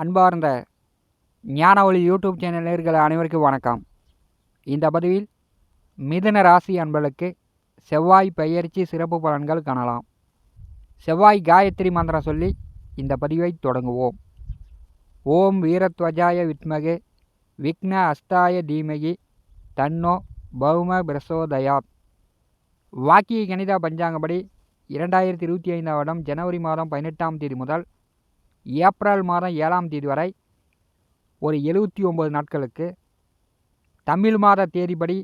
அன்பார்ந்த ஞானவழி YouTube channel நேயர்கள் அனைவருக்கும் வணக்கம். இந்த பதிவில் மிதுன ராசி அன்பர்களுக்கு செவ்வாய் பெயர்ச்சி சிறப்பு பலன்கள் காணலாம். செவ்வாய் காயத்ரி மந்திரம் சொல்லி இந்த பதிவை தொடங்குவோம். ஓம் வீரத்வஜாய வித்மகே விக்ன அஸ்தாய தீமகி தன்னோ பௌம பிரசோதயாத். வாக்கிய கணித பஞ்சாங்கப்படி 2025 வருடம் ஜனவரி மாதம் 18ஆம் தேதி முதல் ஏப்ரல் மாதம் 7ஆம் தேதி வரை ஒரு 79 நாட்களுக்கு, தமிழ் மாத தேதிப்படி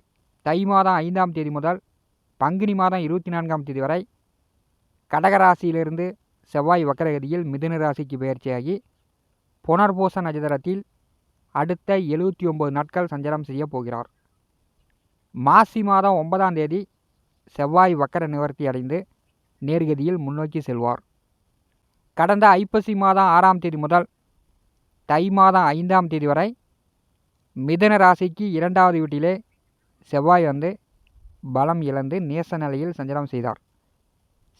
தை மாதம் 5ஆம் தேதி முதல் பங்குனி மாதம் 24ஆம் தேதி வரை கடகராசியிலிருந்து செவ்வாய் வக்கரகதியில் மிதுன ராசிக்கு பெயர்ச்சியாகி புனர்பூச நட்சத்திரத்தில் அடுத்த 79 நாட்கள் சஞ்சாரம் செய்ய போகிறார். மாசி மாதம் 9ஆம் தேதி செவ்வாய் வக்கர நிவர்த்தி அடைந்து நேர்கதியில் முன்னோக்கி செல்வார். கடந்த ஐப்பசி மாதம் 6ஆம் தேதி முதல் தை மாதம் 5ஆம் தேதி வரை மிதுன ராசிக்கு 2வது வீட்டிலே செவ்வாய் பலம் இழந்து நேச நிலையில் சஞ்சாரம் செய்தார்.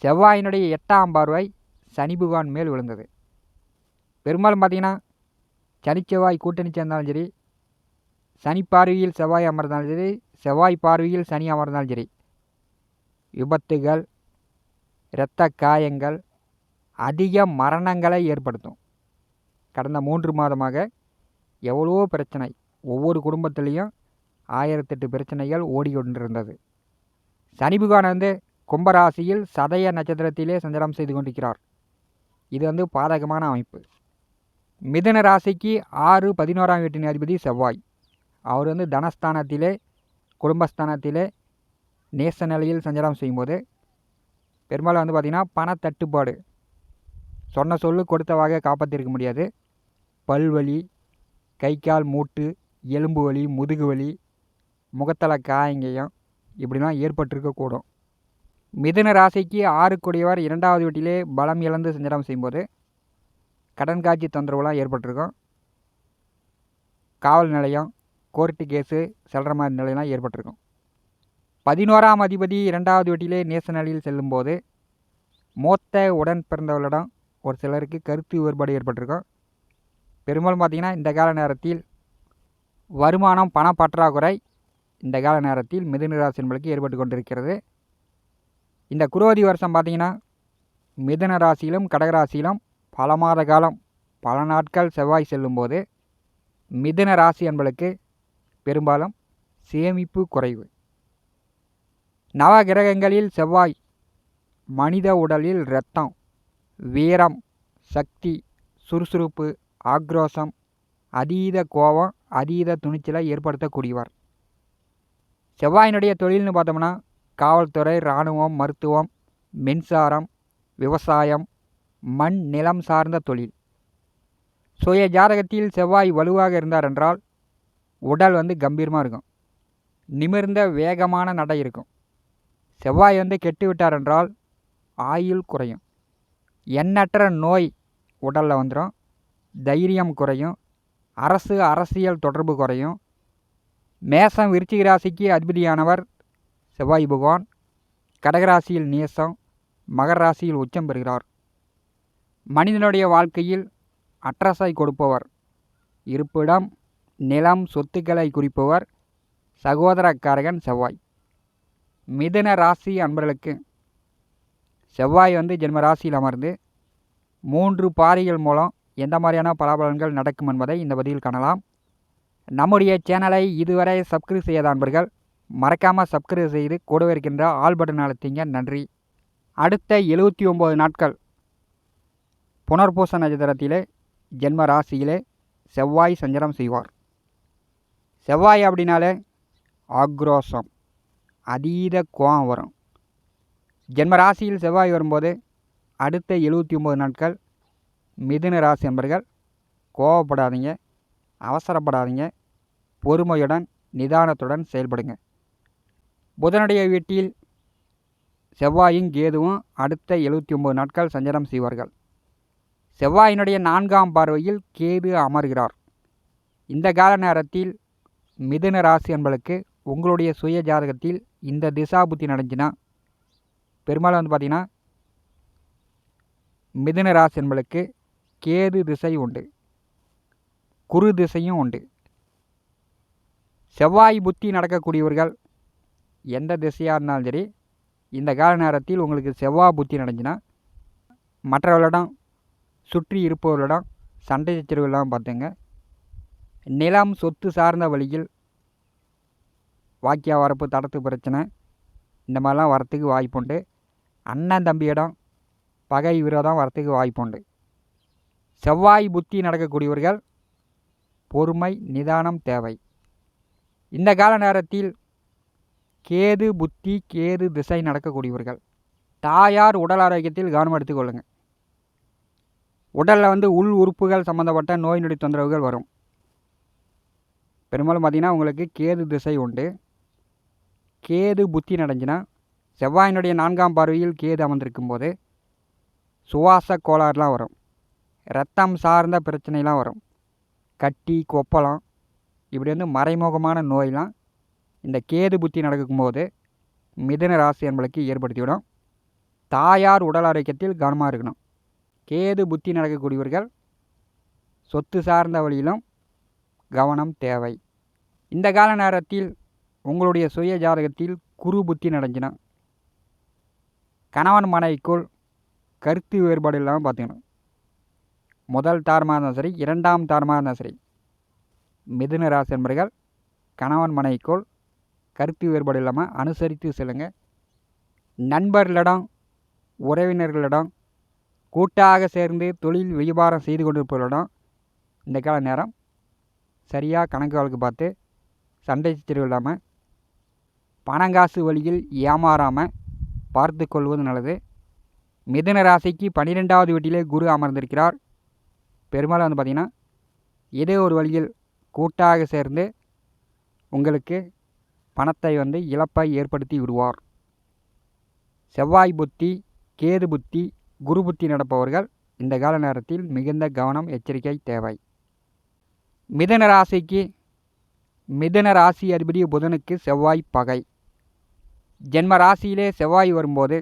செவ்வாயினுடைய 8ஆம் பார்வை சனி பகவான் மேல் விழுந்தது. பெரும்பாலும் பார்த்திங்கன்னா சனி செவ்வாய் கூட்டணி சேர்ந்தாலும் சரி, சனி பார்வையில் செவ்வாய் அமர்ந்தாலும் சரி, செவ்வாய் பார்வையில் சனி அமர்ந்தாலும் சரி, விபத்துகள், இரத்த காயங்கள், அதிக மரணங்களை ஏற்படுத்தும். கடந்த 3 மாதமாக எவ்வளவோ பிரச்சனை, ஒவ்வொரு குடும்பத்திலையும் 1008 பிரச்சனைகள் ஓடிக்கொண்டிருந்தது. சனி பகவான் கும்பராசியில் சதய நட்சத்திரத்திலே சஞ்சாரம் செய்து கொண்டிருக்கிறார். இது பாதகமான அமைப்பு. மிதுன ராசிக்கு 6, 11ஆம் வீட்டின் அதிபதி செவ்வாய். அவர் தனஸ்தானத்திலே குடும்பஸ்தானத்திலே நேச நிலையில் சஞ்சாரம் செய்யும்போது பெரும்பாலும் பார்த்திங்கன்னா பணத்தட்டுப்பாடு, சொன்ன சொல்லு கொடுத்த வகை காப்பாற்றிருக்க முடியாது. பல்வலி, கை கால் மூட்டு, எலும்பு வலி, முதுகு வலி, முகத்தலை காயங்கையம் இப்படிலாம் ஏற்பட்டிருக்கக்கூடும். மிதுன ராசிக்கு 6 கூடியவர் 2வது வீட்டிலே பலம் இழந்து சஞ்சாரம் செய்யும்போது கடன் காட்சி தொந்தரவுலாம் ஏற்பட்டிருக்கும். காவல் நிலையம், கோர்ட்டு கேஸு செல்கிற மாதிரி நிலையெல்லாம் ஏற்பட்டிருக்கும். 11ஆம் அதிபதி 2வது வீட்டிலே நேச நிலையில் செல்லும்போது மூத்த உடன் பிறந்தவர்களிடம் ஒரு சிலருக்கு கருத்து வேறுபாடு ஏற்பட்டிருக்கும். பெரும்பாலும் பார்த்திங்கன்னா இந்த கால நேரத்தில் வருமானம், பண பற்றாக்குறை இந்த கால நேரத்தில் மிதுன ராசி என்பதற்கு ஏற்பட்டு கொண்டிருக்கிறது. இந்த குரோதி வருஷம் பார்த்திங்கன்னா மிதுன ராசியிலும் கடகராசியிலும் பல மாத காலம், பல நாட்கள் செவ்வாய் செல்லும்போது மிதுன ராசி என்பதற்கு பெரும்பாலும் சேமிப்பு குறைவு. நவ கிரகங்களில் செவ்வாய் மனித உடலில் இரத்தம், வீரம், சக்தி, சுறுசுறுப்பு, ஆக்ரோஷம், அதீத கோபம், அதீத துணிச்சலை ஏற்படுத்தக்கூடியவர். செவ்வாயினுடைய தொழில்னு பார்த்தோம்னா காவல்துறை, இராணுவம், மருத்துவம், மின்சாரம், விவசாயம், மண் நிலம் சார்ந்த தொழில். சுய ஜாதகத்தில் செவ்வாய் வலுவாக இருந்தார் என்றால் உடல் கம்பீரமாக இருக்கும், நிமிர்ந்த வேகமான நடை இருக்கும். செவ்வாய் கெட்டு விட்டார் என்றால் ஆயுள் குறையும், எண்ணற்ற நோய் உடலில் வந்துடும், தைரியம் குறையும், அரசியல் தொடர்பு குறையும். மேசம் விருச்சிக ராசிக்கு அதிபதியானவர் செவ்வாய் பகவான் கடகராசியில் நேசம், மகர ராசியில் உச்சம் பெறுகிறார். மனிதனுடைய வாழ்க்கையில் அட்ரஸை கொடுப்பவர், இருப்பிடம், நிலம், சொத்துக்களை குறிப்பவர் சகோதரக்காரகன் செவ்வாய். மிதுன ராசி அன்பர்களுக்கு செவ்வாய் ஜென்ம ராசியில் அமர்ந்து 3 பாதைகள் மூலம் எந்த மாதிரியான பலாபலன்கள் நடக்கும் என்பதை இந்த பதிவில் காணலாம். நம்முடைய சேனலை இதுவரை சப்ஸ்கிரைப் செய்யாத அன்பர்கள் மறக்காமல் சப்ஸ்கிரைப் செய்து கூடவே இருக்கின்ற ஆல் பட்டன் அழுத்திங்க. நன்றி. அடுத்த 79 நாட்கள் புனர்பூச நட்சத்திரத்திலே ஜென்ம ராசியிலே செவ்வாய் சஞ்சாரம் செய்வார். செவ்வாய் அப்படின்னாலே ஆக்ரோஷம், அதீத கோபம் வரும். ஜென்ம ராசியில் செவ்வாய் வரும்போது அடுத்த 79 நாட்கள் மிதுன ராசி என்பர்கள் கோபப்படாதீங்க, அவசரப்படாதீங்க, பொறுமையுடன் நிதானத்துடன் செயல்படுங்க. புதனுடைய வீட்டில் செவ்வாயும் கேதுவும் அடுத்த 79 நாட்கள் சஞ்சாரம் செய்வார்கள். செவ்வாயினுடைய 4ஆம் பார்வையில் கேது அமர்கிறார். இந்த கால நேரத்தில் மிதுன ராசி என்பதற்கு உங்களுடைய சுய ஜாதகத்தில் இந்த திசாபுத்தி நடந்துச்சுன்னா பெரும்பாலும் பார்த்திங்கன்னா மிதுன ராசி என்பதற்கு கேது திசை உண்டு. குரு திசையும் உண்டு. செவ்வாய் புத்தி நடக்கக்கூடியவர்கள் எந்த திசையாக இருந்தாலும் சரி, இந்த கால நேரத்தில் உங்களுக்கு செவ்வாய் புத்தி நடந்துச்சுன்னா மற்றவர்களிடம் சுற்றி இருப்பவர்களிடம் சண்டை சச்சரவு இல்லாமல் பார்த்துங்க. நிலம் சொத்து சார்ந்த வழியில் வாக்கியா வரப்பு தடத்து பிரச்சனை இந்த மாதிரிலாம் வரத்துக்கு வாய்ப்புண்டு. அண்ணன் தம்பியிடம் பகை விரோதம் வரத்துக்கு வாய்ப்புண்டு. செவ்வாய் புத்தி நடக்கக்கூடியவர்கள் பொறுமை நிதானம் தேவை. இந்த கால நேரத்தில் கேது புத்தி கேது திசை நடக்கக்கூடியவர்கள் தாயார் உடல் ஆரோக்கியத்தில் கவனம் எடுத்துக்கொள்ளுங்கள். உடலில் உள் உறுப்புகள் சம்மந்தப்பட்ட நோய் நொடி தொந்தரவுகள் வரும். பெரும்பாலும் பார்த்திங்கன்னா உங்களுக்கு கேது திசை உண்டு. கேது புத்தி நடந்துச்சுன்னா செவ்வாயினுடைய 4ஆம் பார்வையில் கேது அமர்ந்திருக்கும் போது சுவாச கோளாறுலாம் வரும். இரத்தம் சார்ந்த பிரச்சனைலாம் வரும். கட்டி கொப்பளம் இப்படி மறைமுகமான நோயெலாம் இந்த கேது புத்தி நடக்கும்போது மிதுன ராசி என்பளுக்கு ஏற்படுத்திவிடும். தாயார் உடல் ஆரோக்கியத்தில் கவனமாக இருக்கணும். கேது புத்தி நடக்கக்கூடியவர்கள் சொத்து சார்ந்த வழியிலும் கவனம் தேவை. இந்த கால நேரத்தில் உங்களுடைய சுய ஜாதகத்தில் குரு புத்தி நடந்துச்சுன்னா கணவன் மனைவிக்குள் கருத்து வேறுபாடு இல்லாமல் பார்த்துக்கணும். முதல் தாரமாக இருந்தாலும் சரி, 2ஆம் தாரமாக இருந்தாலும் சரி, மிதுன ராசி என்பவர்கள் கணவன் மனைவிக்குள் கருத்து வேறுபாடு இல்லாமல் அனுசரித்து செல்லுங்க. நண்பர்களிடம் உறவினர்களிடம் கூட்டாக சேர்ந்து தொழில் வியாபாரம் செய்து கொண்டிருப்பவர்களிடம் இந்த கால நேரம் சரியாக கணக்கு வழக்கு பார்த்து சண்டை சச்சரவு இல்லாமல் பணங்காசு வழியில் ஏமாறாமல் பார்த்து கொள்வது நல்லது. மிதுன ராசிக்கு 12வது வீட்டிலே குரு அமர்ந்திருக்கிறார். பெரும்பாலும் பார்த்திங்கன்னா ஏதோ ஒரு வழியில் கூட்டாக சேர்ந்து உங்களுக்கு பணத்தை இழப்பை ஏற்படுத்தி விடுவார். செவ்வாய் புத்தி கேது புத்தி குரு புத்தி நடப்பவர்கள் இந்த கால நேரத்தில் மிகுந்த கவனம் எச்சரிக்கை தேவை. மிதுன ராசிக்கு மிதுன ராசி அதிபதி புதனுக்கு செவ்வாய் பகை. ஜென்ம ராசியிலே செவ்வாய் வரும்போது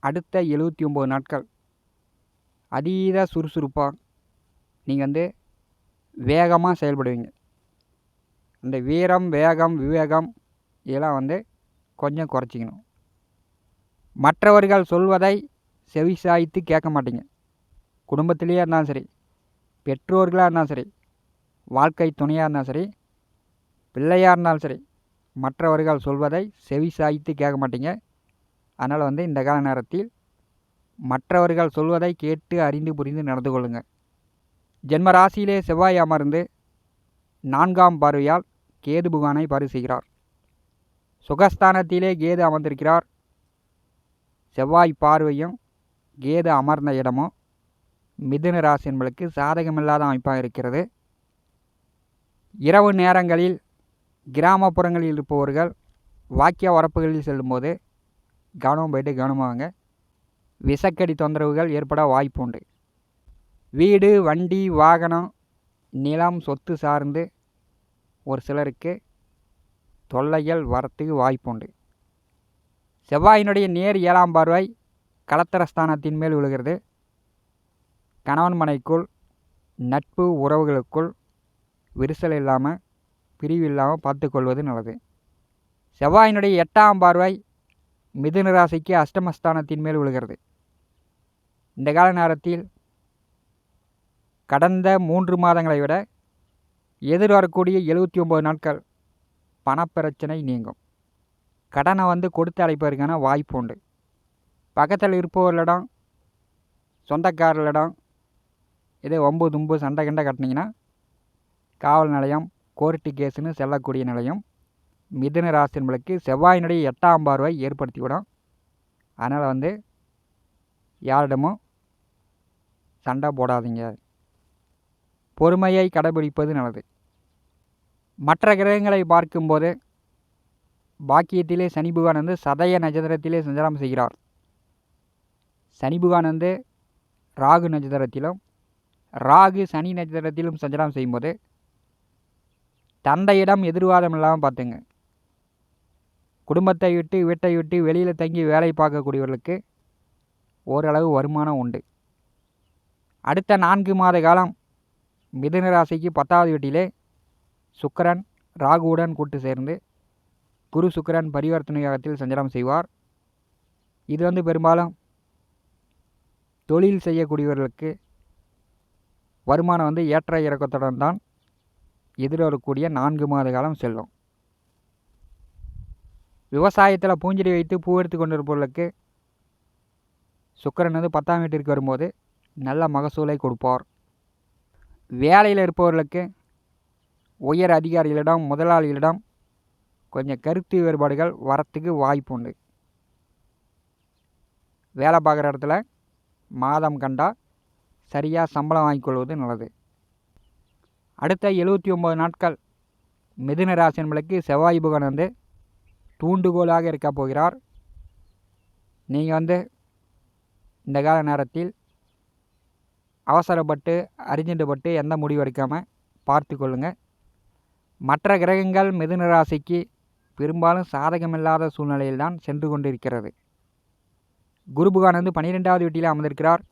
அடுத்த 79 நாட்கள் அதீத சுறுசுறுப்பாக நீங்கள் வேகமாக செயல்படுவீங்க. அந்த வீரம் வேகம் விவேகம் இதெல்லாம் கொஞ்சம் குறைச்சிக்கணும். மற்றவர்கள் சொல்வதை செவிசாய்த்து கேட்க மாட்டீங்க. குடும்பத்திலேயே இருந்தாலும் சரி, பெற்றோர்களாக இருந்தாலும் சரி, வாழ்க்கை துணையாக இருந்தாலும் சரி, பிள்ளையாக இருந்தாலும் சரி, மற்றவர்கள் சொல்வதை செவிசாய்த்து கேட்க மாட்டீங்க. அதனால் இந்த கால நேரத்தில் மற்றவர்கள் சொல்வதை கேட்டு அறிந்து புரிந்து நடந்து கொள்ளுங்கள். ஜென்ம ராசியிலே செவ்வாய் அமர்ந்து 4ஆம் பார்வையால் கேது புகானை பார்வை செய்கிறார். சுகஸ்தானத்திலே கேது அமர்ந்திருக்கிறார். செவ்வாய் பார்வையும் கேது அமர்ந்த இடமும் மிதுன ராசி என்பதற்கு சாதகமில்லாத அமைப்பாக இருக்கிறது. இரவு நேரங்களில் கிராமப்புறங்களில் இருப்பவர்கள் வாக்கிய வரப்புகளில் செல்லும்போது கவனம் போயிட்டு கவனமாகங்க. விஷக்கடி தொந்தரவுகள் ஏற்பட வாய்ப்பு உண்டு. வீடு வண்டி வாகனம் நிலம் சொத்து சார்ந்து ஒரு சிலருக்கு தொல்லைகள் வரத்துக்கு வாய்ப்புண்டு. செவ்வாயினுடைய நேர் 7ஆம் பார்வை கலத்திரஸ்தானத்தின் மேல் விழுகிறது. கணவன் மனைக்குள் நட்பு உறவுகளுக்குள் விரிசல் இல்லாமல் பிரிவு இல்லாமல் பார்த்துக்கொள்வது நல்லது. செவ்வாயினுடைய 8ஆம் பார்வை மிதுன ராசிக்கு அஷ்டமஸ்தானத்தின் மேல் விழுகிறது. இந்த கால நேரத்தில் கடந்த 3 மாதங்களை விட எதிர்வரக்கூடிய 79 நாட்கள் பணப்பிரச்சனை நீங்கும். கடனை கொடுத்து அடைப்பதற்கான வாய்ப்பு உண்டு. பக்கத்தில் இருப்பவர்களிடம் சொந்தக்காரர்களிடம் இதே வம்பு தும்பு சண்டை கண்டை கட்டினீங்கன்னா காவல் நிலையம் கோர்ட்டு கேஸுன்னு செல்லக்கூடிய நிலையம் மிதுன ராசி என்பதற்கு செவ்வாயினுடைய 8ஆம் பார்வை ஏற்படுத்திவிடும். அதனால் யாரிடமும் சண்டை போடாதீங்க. பொறுமையை கடைபிடிப்பது நல்லது. மற்ற கிரகங்களை பார்க்கும்போது பாக்கியத்திலே சனி பகவான் சதய நட்சத்திரத்திலே சஞ்சாரம் செய்கிறார். சனி பகவான் ராகு நட்சத்திரத்திலும் ராகு சனி நட்சத்திரத்திலும் சஞ்சாரம் செய்யும்போது தந்தையிடம் எதிர்வாதம் இல்லாமல் பார்த்துங்க. குடும்பத்தை விட்டு வீட்டை விட்டு வெளியில் தங்கி வேலை பார்க்கக்கூடியவர்களுக்கு ஓரளவு வருமானம் உண்டு. அடுத்த 4 மாத காலம் மிதுன ராசிக்கு 10வது வீட்டிலே சுக்கிரன் ராகுவுடன் கூட்டு சேர்ந்து குரு சுக்கிரன் பரிவர்த்தனை யோகத்தில் சஞ்சாரம் செய்வார். இது பெரும்பாலும் தொழில் செய்யக்கூடியவர்களுக்கு வருமானம் ஏற்ற இறக்கத்துடன் தான் எதிர்வரக்கூடிய 4 மாத காலம் செல்லும். விவசாயத்தில் பூஞ்செடி வைத்து பூ எடுத்து கொண்டிருப்பவர்களுக்கு சுக்கிரன் 10ஆம் வீட்டிற்கு வரும்போது நல்ல மகசூலை கொடுப்பார். வேலையில் இருப்பவர்களுக்கு உயர் அதிகாரிகளிடம் முதலாளிகளிடம் கொஞ்சம் கருத்து வேறுபாடுகள் வரத்துக்கு வாய்ப்பு உண்டு. வேலை பார்க்குற இடத்துல மாதம் கண்டா சரியாக சம்பளம் வாங்கிக்கொள்வது நல்லது. அடுத்த 79 நாட்கள் மிதுன ராசி என்பதற்கு செவ்வாய் புகன் தூண்டுகோலாக இருக்க போகிறார். நீங்கள் இந்த கால நேரத்தில் அவசரப்பட்டு அர்ஜென்ட்டுப்பட்டு எந்த முடிவு எடுக்காமல் பார்த்து கொள்ளுங்கள். மற்ற கிரகங்கள் மிதுன ராசிக்கு பெரும்பாலும் சாதகமில்லாத சூழ்நிலையில் தான் சென்று கொண்டிருக்கிறது. குரு புகான் 12வது வீட்டில் அமர்ந்திருக்கிறார்.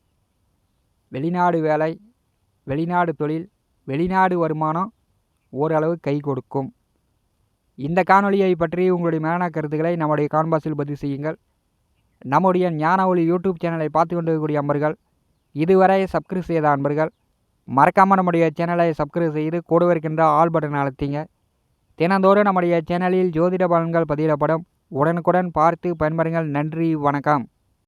வெளிநாடு வேலை, வெளிநாடு தொழில், வெளிநாடு வருமானம் ஓரளவு கை கொடுக்கும். இந்த காணொலியை பற்றி உங்களுடைய மேலான கருத்துக்களை நம்முடைய கான்பாஸில் பதிவு செய்யுங்கள். நம்முடைய ஞான ஒளி யூடியூப் சேனலை பார்த்து கொண்டிருக்கக்கூடிய அன்பர்கள், இதுவரை சப்ஸ்கிரைப் செய்த அன்பர்கள் மறக்காமல் நம்முடைய சேனலை சப்ஸ்கிரைப் செய்து கூடவே இருக்கின்ற ஆல் பட்டன் அழுத்திங்க. தினந்தோறும் நம்முடைய சேனலில் ஜோதிட பலன்கள் பதிவிடப்படும். உடனுக்குடன் பார்த்து பயன்பெறுங்கள். நன்றி, வணக்கம்.